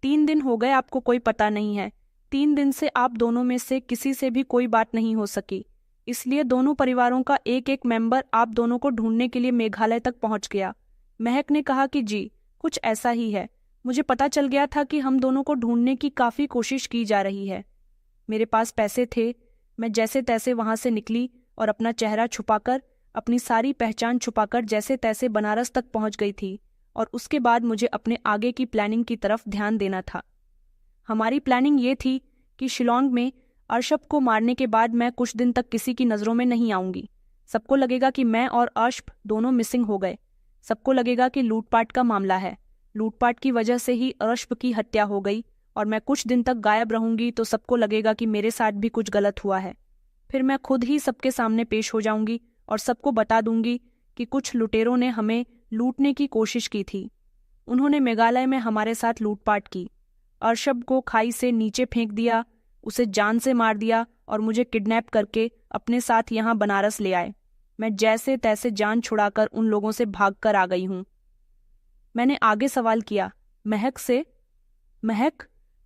S1: 3 दिन हो गए आपको कोई पता नहीं है। 3 दिन से आप दोनों में से किसी से भी कोई बात नहीं हो सकी। इसलिए दोनों परिवारों का एक एक मेंबर आप दोनों को ढूंढने के लिए मेघालय तक पहुंच गया। महक ने कहा कि जी, कुछ ऐसा ही है। मुझे पता चल गया था कि हम दोनों को ढूंढने की काफ़ी कोशिश की जा रही है। मेरे पास पैसे थे। मैं जैसे तैसे वहां से निकली और अपना चेहरा छुपाकर, अपनी सारी पहचान छुपाकर जैसे तैसे बनारस तक पहुंच गई थी। और उसके बाद मुझे अपने आगे की प्लानिंग की तरफ ध्यान देना था। हमारी प्लानिंग ये थी कि शिलोंग में अर्शब को मारने के बाद मैं कुछ दिन तक किसी की नज़रों में नहीं आऊंगी। सबको लगेगा कि मैं और अर्शब दोनों मिसिंग हो गए। सबको लगेगा कि लूटपाट का मामला है। लूटपाट की वजह से ही अर्शब की हत्या हो गई और मैं कुछ दिन तक गायब रहूंगी, तो सबको लगेगा कि मेरे साथ भी कुछ गलत हुआ है। फिर मैं खुद ही सबके सामने पेश हो जाऊंगी और सबको बता दूंगी कि कुछ लुटेरों ने हमें लूटने की कोशिश की थी। उन्होंने मेघालय में हमारे साथ लूटपाट की। अर्शब को खाई से नीचे फेंक दिया, उसे जान से मार दिया और मुझे किडनैप करके अपने साथ यहाँ बनारस ले आए। मैं जैसे तैसे जान छुड़ाकर उन लोगों से भागकर आ गई हूँ। मैंने आगे सवाल किया महक से। महक,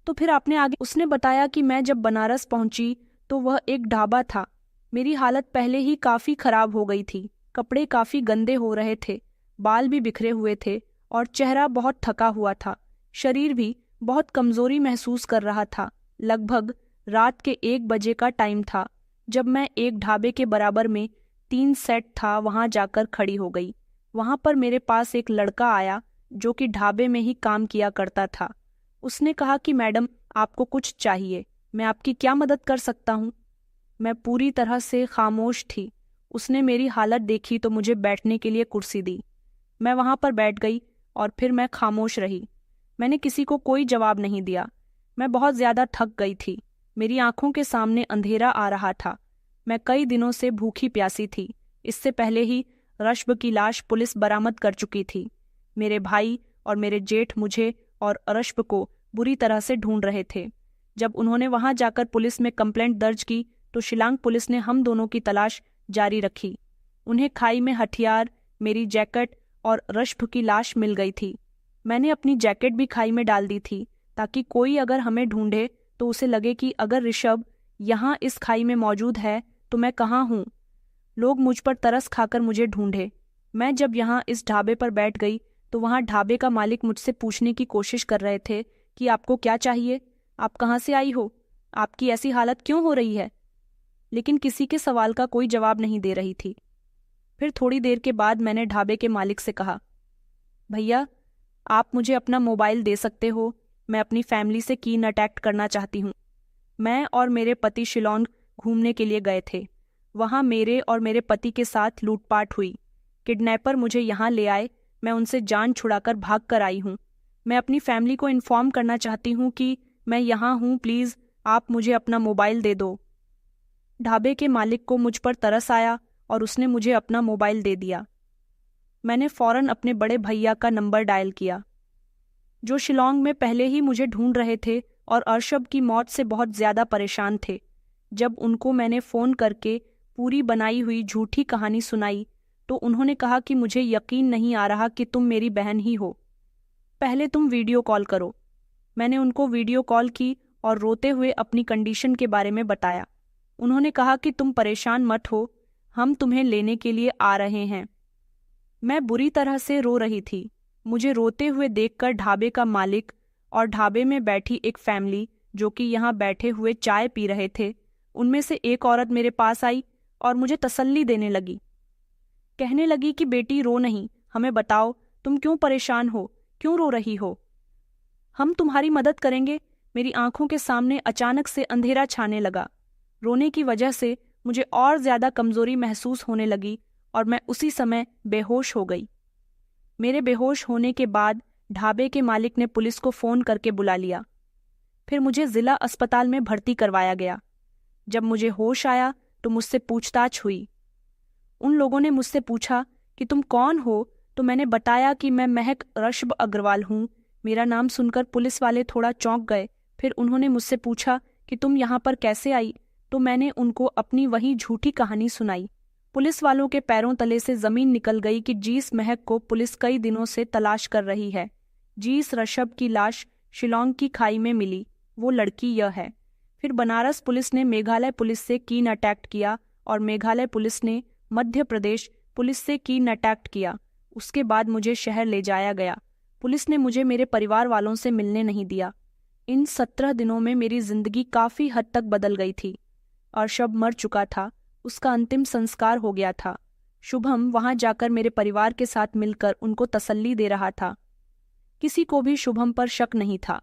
S1: तो फिर आपने आगे? उसने बताया कि मैं जब बनारस पहुंची तो वह एक ढाबा था मेरी हालत पहले ही काफ़ी खराब हो गई थी। कपड़े काफ़ी गंदे हो रहे थे, बाल भी बिखरे हुए थे और चेहरा बहुत थका हुआ था। शरीर भी बहुत कमज़ोरी महसूस कर रहा था। लगभग रात के 1 बजे का टाइम था जब मैं एक ढाबे के बराबर में 3 सेट था वहां जाकर खड़ी हो गई। वहां पर मेरे पास एक लड़का आया जो कि ढाबे में ही काम किया करता था। उसने कहा कि मैडम, आपको कुछ चाहिए, मैं आपकी क्या मदद कर सकता हूँ। मैं पूरी तरह से खामोश थी। उसने मेरी हालत देखी तो मुझे बैठने के लिए कुर्सी दी। मैं वहां पर बैठ गई और फिर मैं खामोश रही। मैंने किसी को कोई जवाब नहीं दिया। मैं बहुत ज्यादा थक गई थी। मेरी आंखों के सामने अंधेरा आ रहा था। मैं कई दिनों से भूखी प्यासी थी। इससे पहले ही रश्ब की लाश पुलिस बरामद कर चुकी थी। मेरे भाई और मेरे जेठ मुझे और रश्ब को बुरी तरह से ढूंढ रहे थे। जब उन्होंने वहां जाकर पुलिस में कंप्लेंट दर्ज की तो शिलांग पुलिस ने हम दोनों की तलाश जारी रखी। उन्हें खाई में हथियार, मेरी जैकेट और रश्ब की लाश मिल गई थी। मैंने अपनी जैकेट भी खाई में डाल दी थी ताकि कोई अगर हमें ढूंढे तो उसे लगे कि अगर ऋषभ यहाँ इस खाई में मौजूद है तो मैं कहाँ हूँ। लोग मुझ पर तरस खाकर मुझे ढूंढे। मैं जब यहाँ इस ढाबे पर बैठ गई तो वहाँ ढाबे का मालिक मुझसे पूछने की कोशिश कर रहे थे कि आपको क्या चाहिए, आप कहाँ से आई हो, आपकी ऐसी हालत क्यों हो रही है। लेकिन किसी के सवाल का कोई जवाब नहीं दे रही थी। फिर थोड़ी देर के बाद मैंने ढाबे के मालिक से कहा, भैया, आप मुझे अपना मोबाइल दे सकते हो, मैं अपनी फैमिली से कांटेक्ट करना चाहती हूँ। मैं और मेरे पति शिलोंग घूमने के लिए गए थे। वहाँ मेरे और मेरे पति के साथ लूटपाट हुई। किडनैपर मुझे यहाँ ले आए। मैं उनसे जान छुड़ाकर भाग कर आई हूँ। मैं अपनी फैमिली को इन्फॉर्म करना चाहती हूँ कि मैं यहाँ हूँ, प्लीज़ आप मुझे अपना मोबाइल दे दो। ढाबे के मालिक को मुझ पर तरस आया और उसने मुझे अपना मोबाइल दे दिया। मैंने फौरन अपने बड़े भैया का नंबर डायल किया जो शिलोंग में पहले ही मुझे ढूंढ रहे थे और अर्शब की मौत से बहुत ज्यादा परेशान थे। जब उनको मैंने फ़ोन करके पूरी बनाई हुई झूठी कहानी सुनाई तो उन्होंने कहा कि मुझे यकीन नहीं आ रहा कि तुम मेरी बहन ही हो, पहले तुम वीडियो कॉल करो। मैंने उनको वीडियो कॉल की और रोते हुए अपनी कंडीशन के बारे में बताया। उन्होंने कहा कि तुम परेशान मत हो, हम तुम्हें लेने के लिए आ रहे हैं। मैं बुरी तरह से रो रही थी। मुझे रोते हुए देखकर ढाबे का मालिक और ढाबे में बैठी एक फैमिली जो कि यहाँ बैठे हुए चाय पी रहे थे, उनमें से एक औरत मेरे पास आई और मुझे तसल्ली देने लगी। कहने लगी कि बेटी, रो नहीं, हमें बताओ तुम क्यों परेशान हो, क्यों रो रही हो, हम तुम्हारी मदद करेंगे। मेरी आंखों के सामने अचानक से अंधेरा छाने लगा। रोने की वजह से मुझे और ज्यादा कमजोरी महसूस होने लगी और मैं उसी समय बेहोश हो गई। मेरे बेहोश होने के बाद ढाबे के मालिक ने पुलिस को फोन करके बुला लिया। फिर मुझे जिला अस्पताल में भर्ती करवाया गया। जब मुझे होश आया तो मुझसे पूछताछ हुई। उन लोगों ने मुझसे पूछा कि तुम कौन हो, तो मैंने बताया कि मैं महक रश्ब अग्रवाल हूँ। मेरा नाम सुनकर पुलिस वाले थोड़ा चौंक गए। फिर उन्होंने मुझसे पूछा कि तुम यहाँ पर कैसे आई, तो मैंने उनको अपनी वही झूठी कहानी सुनाई। पुलिस वालों के पैरों तले से जमीन निकल गई कि जीस महक को पुलिस कई दिनों से तलाश कर रही है। जीस रश्ब की लाश शिलोंग की खाई में मिली, वो लड़की यह है। फिर बनारस पुलिस ने मेघालय पुलिस से कांटेक्ट किया और मेघालय पुलिस ने मध्य प्रदेश पुलिस से कांटेक्ट किया। उसके बाद मुझे शहर ले जाया गया। पुलिस ने मुझे मेरे परिवार वालों से मिलने नहीं दिया। इन 17 दिनों में मेरी जिंदगी काफी हद तक बदल गई थी। अर्शब मर चुका था, उसका अंतिम संस्कार हो गया था। शुभम वहां जाकर मेरे परिवार के साथ मिलकर उनको तसल्ली दे रहा था। किसी को भी शुभम पर शक नहीं था।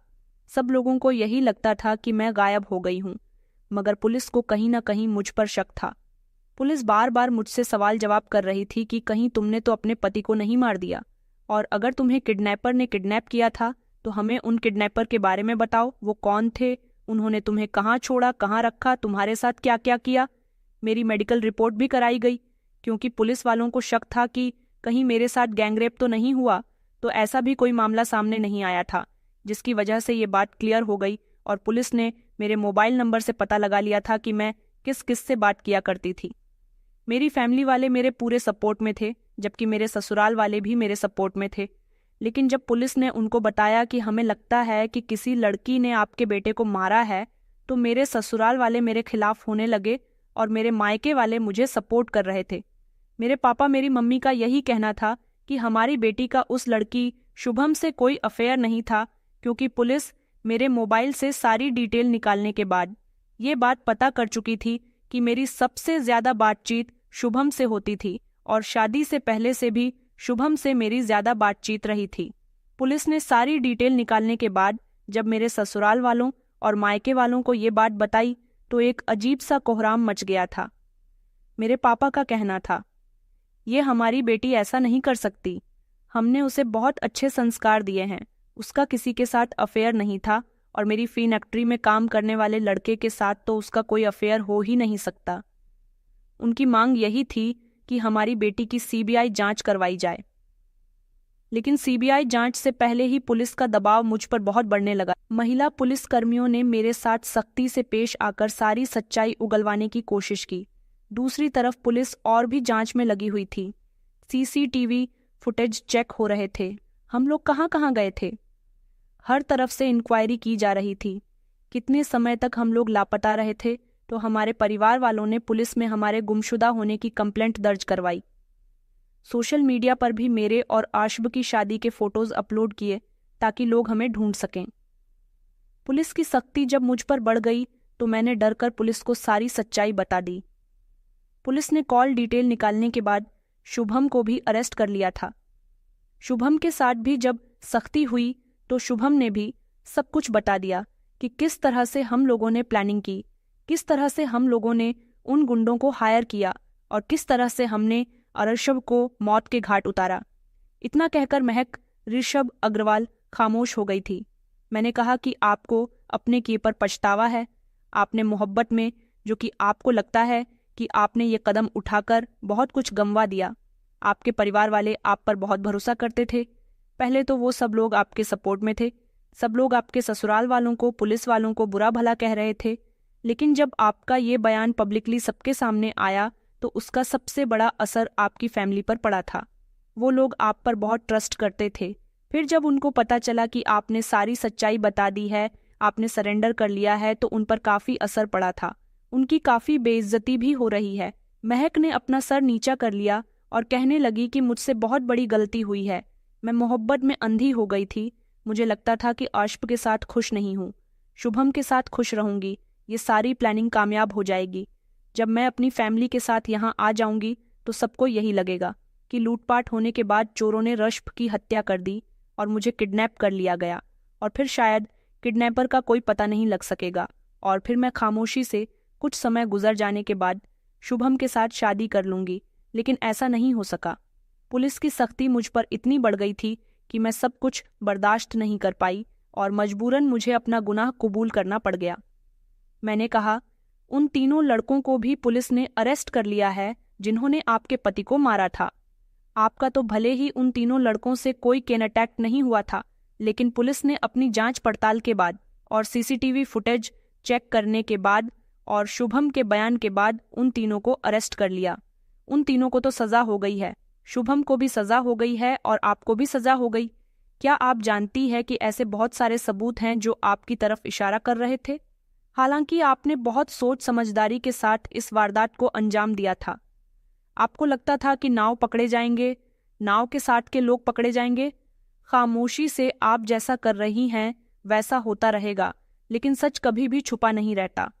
S1: सब लोगों को यही लगता था कि मैं गायब हो गई हूँ, मगर पुलिस को कहीं ना कहीं मुझ पर शक था। पुलिस बार बार मुझसे सवाल जवाब कर रही थी कि कहीं तुमने तो अपने पति को नहीं मार दिया, और अगर तुम्हें किडनैपर ने किडनैप किया था तो हमें उन किडनैपर के बारे में बताओ। वो कौन थे, उन्होंने तुम्हें कहाँ छोड़ा, कहाँ रखा, तुम्हारे साथ क्या क्या किया। मेरी मेडिकल रिपोर्ट भी कराई गई क्योंकि पुलिस वालों को शक था कि कहीं मेरे साथ गैंगरेप तो नहीं हुआ। तो ऐसा भी कोई मामला सामने नहीं आया था, जिसकी वजह से ये बात क्लियर हो गई और पुलिस ने मेरे मोबाइल नंबर से पता लगा लिया था कि मैं किस किस से बात किया करती थी। मेरी फैमिली वाले मेरे पूरे सपोर्ट में थे, जबकि मेरे ससुराल वाले भी मेरे सपोर्ट में थे। लेकिन जब पुलिस ने उनको बताया कि हमें लगता है कि किसी लड़की ने आपके बेटे को मारा है, तो मेरे ससुराल वाले मेरे खिलाफ होने लगे और मेरे मायके वाले मुझे सपोर्ट कर रहे थे। मेरे पापा मेरी मम्मी का यही कहना था कि हमारी बेटी का उस लड़की शुभम से कोई अफेयर नहीं था, क्योंकि पुलिस मेरे मोबाइल से सारी डिटेल निकालने के बाद ये बात पता कर चुकी थी कि मेरी सबसे ज्यादा बातचीत शुभम से होती थी और शादी से पहले से भी शुभम से मेरी ज्यादा बातचीत रही थी। पुलिस ने सारी डिटेल निकालने के बाद जब मेरे ससुराल वालों और मायके वालों को ये बात बताई तो एक अजीब सा कोहराम मच गया था। मेरे पापा का कहना था, ये हमारी बेटी ऐसा नहीं कर सकती, हमने उसे बहुत अच्छे संस्कार दिए हैं, उसका किसी के साथ अफेयर नहीं था और मेरी फैक्ट्री में काम करने वाले लड़के के साथ तो उसका कोई अफेयर हो ही नहीं सकता। उनकी मांग यही थी कि हमारी बेटी की सीबीआई जांच करवाई जाए, लेकिन सीबीआई जांच से पहले ही पुलिस का दबाव मुझ पर बहुत बढ़ने लगा। महिला पुलिस कर्मियों ने मेरे साथ सख्ती से पेश आकर सारी सच्चाई उगलवाने की कोशिश की। दूसरी तरफ पुलिस और भी जांच में लगी हुई थी। सीसीटीवी फुटेज चेक हो रहे थे। हम लोग कहाँ कहाँ गए थे, हर तरफ से इंक्वायरी की जा रही थी। कितने समय तक हम लोग लापता रहे थे, तो हमारे परिवार वालों ने पुलिस में हमारे गुमशुदा होने की कंप्लेंट दर्ज करवाई। सोशल मीडिया पर भी मेरे और आशब की शादी के फोटोज अपलोड किए ताकि लोग हमें ढूंढ सकें। पुलिस की सख्ती जब मुझ पर बढ़ गई तो मैंने डरकर पुलिस को सारी सच्चाई बता दी। पुलिस ने कॉल डिटेल निकालने के बाद शुभम को भी अरेस्ट कर लिया था। शुभम के साथ भी जब सख्ती हुई तो शुभम ने भी सब कुछ बता दिया कि किस तरह से हम लोगों ने प्लानिंग की, किस तरह से हम लोगों ने उन गुंडों को हायर किया और किस तरह से हमने ऋषभ को मौत के घाट उतारा। इतना कहकर महक ऋषभ अग्रवाल खामोश हो गई थी। मैंने कहा कि आपको अपने किए पर पछतावा है। आपने मोहब्बत में, जो कि आपको लगता है कि आपने ये कदम उठाकर बहुत कुछ गंवा दिया। आपके परिवार वाले आप पर बहुत भरोसा करते थे। पहले तो वो सब लोग आपके सपोर्ट में थे, सब लोग आपके ससुराल वालों को, पुलिस वालों को बुरा भला कह रहे थे, लेकिन जब आपका ये बयान पब्लिकली सबके सामने आया तो उसका सबसे बड़ा असर आपकी फैमिली पर पड़ा था। वो लोग आप पर बहुत ट्रस्ट करते थे। फिर जब उनको पता चला कि आपने सारी सच्चाई बता दी है, आपने सरेंडर कर लिया है, तो उन पर काफ़ी असर पड़ा था। उनकी काफ़ी बेइज्जती भी हो रही है। महक ने अपना सर नीचा कर लिया और कहने लगी कि मुझसे बहुत बड़ी गलती हुई है। मैं मोहब्बत में अंधी हो गई थी। मुझे लगता था कि आशब के साथ खुश नहीं हूँ, शुभम के साथ खुश रहूंगी, ये सारी प्लानिंग कामयाब हो जाएगी। जब मैं अपनी फैमिली के साथ यहाँ आ जाऊंगी तो सबको यही लगेगा कि लूटपाट होने के बाद चोरों ने ऋषभ की हत्या कर दी और मुझे किडनैप कर लिया गया, और फिर शायद किडनैपर का कोई पता नहीं लग सकेगा, और फिर मैं खामोशी से कुछ समय गुजर जाने के बाद शुभम के साथ शादी कर लूंगी। लेकिन ऐसा नहीं हो सका। पुलिस की सख्ती मुझ पर इतनी बढ़ गई थी कि मैं सब कुछ बर्दाश्त नहीं कर पाई और मजबूरन मुझे अपना गुनाह कबूल करना पड़ गया। मैंने कहा, उन तीनों लड़कों को भी पुलिस ने अरेस्ट कर लिया है जिन्होंने आपके पति को मारा था। आपका तो भले ही उन तीनों लड़कों से कोई केन अटैक नहीं हुआ था, लेकिन पुलिस ने अपनी जांच पड़ताल के बाद और सीसीटीवी फुटेज चेक करने के बाद और शुभम के बयान के बाद उन तीनों को अरेस्ट कर लिया। उन तीनों को तो सजा हो गई है, शुभम को भी सजा हो गई है और आपको भी सजा हो गई। क्या आप जानती है कि ऐसे बहुत सारे सबूत हैं जो आपकी तरफ इशारा कर रहे थे? हालांकि आपने बहुत सोच समझदारी के साथ इस वारदात को अंजाम दिया था। आपको लगता था कि नाव पकड़े जाएंगे, नाव के साथ के लोग पकड़े जाएंगे। खामोशी से आप जैसा कर रही हैं वैसा होता रहेगा, लेकिन सच कभी भी छुपा नहीं रहता।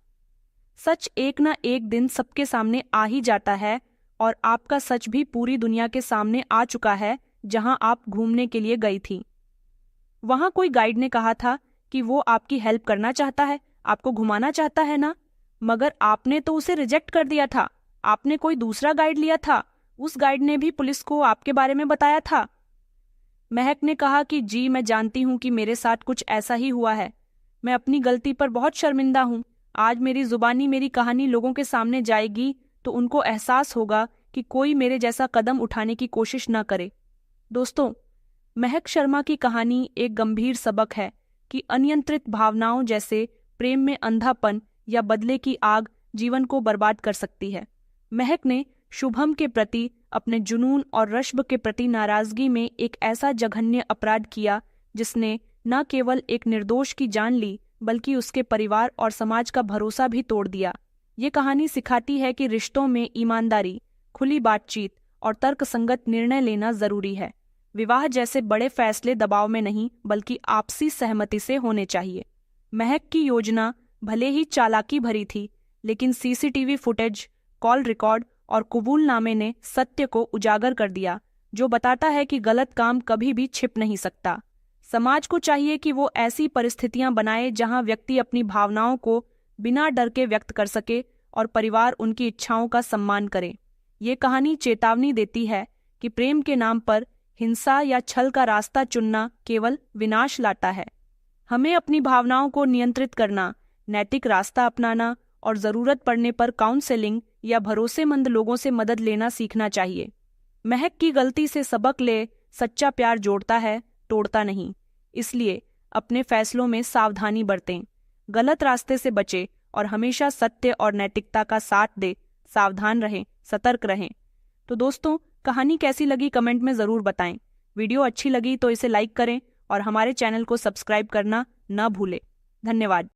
S1: सच एक ना एक दिन सबके सामने आ ही जाता है, और आपका सच भी पूरी दुनिया के सामने आ चुका है। जहां आप घूमने के लिए गई थी, वहां कोई गाइड ने कहा था कि वो आपकी हेल्प करना चाहता है, आपको घुमाना चाहता है ना, मगर आपने तो उसे रिजेक्ट कर दिया था। आपने कोई दूसरा गाइड लिया था। उस गाइड ने भी पुलिस को आपके बारे में बताया था। महक ने कहा कि जी, मैं जानती हूँ कि मेरे साथ कुछ ऐसा ही हुआ है। मैं अपनी गलती पर बहुत शर्मिंदा हूँ। आज मेरी जुबानी मेरी कहानी लोगों के सामने जाएगी तो उनको एहसास होगा कि कोई मेरे जैसा कदम उठाने की कोशिश न करे। दोस्तों, महक शर्मा की कहानी एक गंभीर सबक है कि अनियंत्रित भावनाओं जैसे प्रेम में अंधापन या बदले की आग जीवन को बर्बाद कर सकती है। महक ने शुभम के प्रति अपने जुनून और ऋषभ के प्रति नाराजगी में एक ऐसा जघन्य अपराध किया जिसने न केवल एक निर्दोष की जान ली, बल्कि उसके परिवार और समाज का भरोसा भी तोड़ दिया। ये कहानी सिखाती है कि रिश्तों में ईमानदारी, खुली बातचीत और तर्कसंगत निर्णय लेना जरूरी है। विवाह जैसे बड़े फैसले दबाव में नहीं बल्कि आपसी सहमति से होने चाहिए। महक की योजना भले ही चालाकी भरी थी, लेकिन सीसीटीवी फुटेज, कॉल रिकॉर्ड और कबूलनामे ने सत्य को उजागर कर दिया, जो बताता है कि गलत काम कभी भी छिप नहीं सकता। समाज को चाहिए कि वो ऐसी परिस्थितियां बनाए जहां व्यक्ति अपनी भावनाओं को बिना डर के व्यक्त कर सके और परिवार उनकी इच्छाओं का सम्मान करे। ये कहानी चेतावनी देती है कि प्रेम के नाम पर हिंसा या छल का रास्ता चुनना केवल विनाश लाता है। हमें अपनी भावनाओं को नियंत्रित करना, नैतिक रास्ता अपनाना और ज़रूरत पड़ने पर काउंसलिंग या भरोसेमंद लोगों से मदद लेना सीखना चाहिए। महक की गलती से सबक ले, सच्चा प्यार जोड़ता है, तोड़ता नहीं। इसलिए अपने फैसलों में सावधानी बरतें, गलत रास्ते से बचें और हमेशा सत्य और नैतिकता का साथ दे। सावधान रहें, सतर्क रहें। तो दोस्तों, कहानी कैसी लगी कमेंट में ज़रूर बताएं। वीडियो अच्छी लगी तो इसे लाइक करें और हमारे चैनल को सब्सक्राइब करना न भूलें। धन्यवाद।